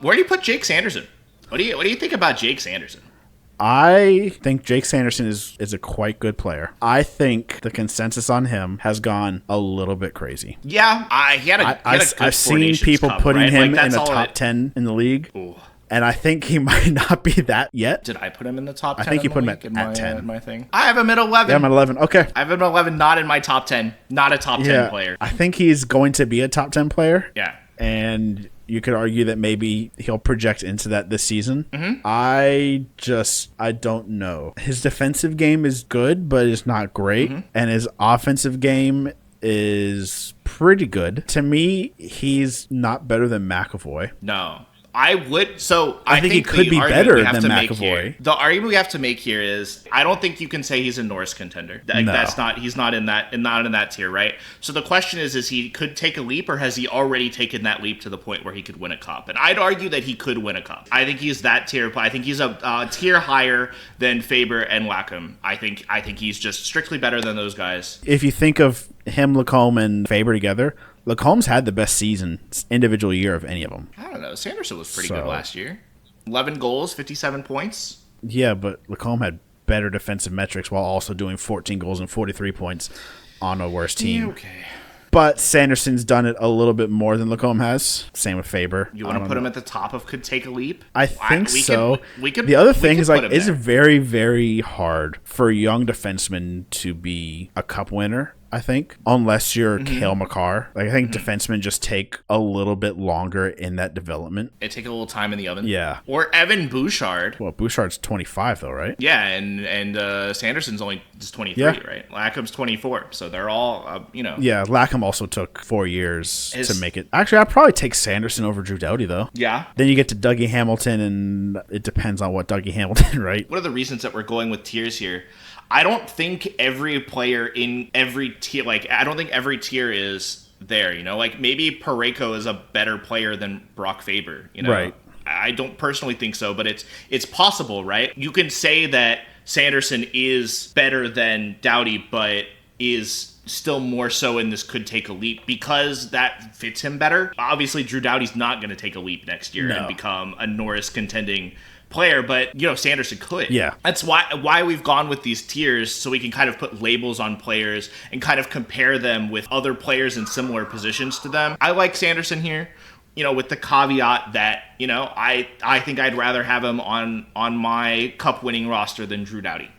Where do you put Jake Sanderson? What do you think about Jake Sanderson? I think Jake Sanderson is a quite good player. I think the consensus on him has gone a little bit crazy. Yeah, he had a good I've seen Nations people Cup, putting right? him Like, in the top 10 in the league. Ooh. And I think he might not be that yet. Did I put him in the top 10? I think you put him at 10. My thing. I have him at 11. Yeah, I'm at 11. Okay. I have him at 11, not in my top 10. Not a top 10 player. I think he's going to be a top 10 player. Yeah. And you could argue that maybe he'll project into that this season. Mm-hmm. I don't know. His defensive game is good, but it's not great. Mm-hmm. And his offensive game is pretty good. To me, he's not better than McAvoy. No. I would. So I think he could be better than McAvoy. The argument we have to make here is I don't think you can say he's a Norris contender. Like, no. He's not in that tier, right? So the question is he could take a leap, or has he already taken that leap to the point where he could win a cup? And I'd argue that he could win a cup. I think he's that tier. I think he's a tier higher than Faber and Lacombe. I think he's just strictly better than those guys. If you think of him, Lacombe, and Faber together, Lacombe's had the best individual year of any of them. I don't know. Sanderson was pretty good last year. 11 goals, 57 points. Yeah, but Lacombe had better defensive metrics while also doing 14 goals and 43 points on a worse team. Yeah, okay. But Sanderson's done it a little bit more than Lacombe has. Same with Faber. You want to put him at the top of could take a leap? I think so. The other thing is, like, it's very, very hard for a young defenseman to be a cup winner, I think, unless you're Cale Makar. Like, I think defensemen just take a little bit longer in that development. It take a little time in the oven. Yeah. Or Evan Bouchard. Well, Bouchard's 25 though, right? Yeah, and Sanderson's only just 23, right? Lacombe's 24, so they're all, Yeah, Lacombe also took 4 years to make it. Actually, I'd probably take Sanderson over Drew Doughty, though. Yeah. Then you get to Dougie Hamilton, and it depends on what Dougie Hamilton, right? One of the reasons that we're going with tiers here, I don't think every player in every tier, I don't think every tier is there, Like, maybe Parayko is a better player than Brock Faber, Right. I don't personally think so, but it's possible, right? You can say that Sanderson is better than Doughty, but is still more so in this could take a leap because that fits him better. Obviously, Drew Doughty's not going to take a leap next year and become a Norris contending player, but Sanderson could. Yeah. That's why we've gone with these tiers, so we can kind of put labels on players and kind of compare them with other players in similar positions to them. I like Sanderson here, with the caveat that, I think I'd rather have him on my cup winning roster than Drew Doughty.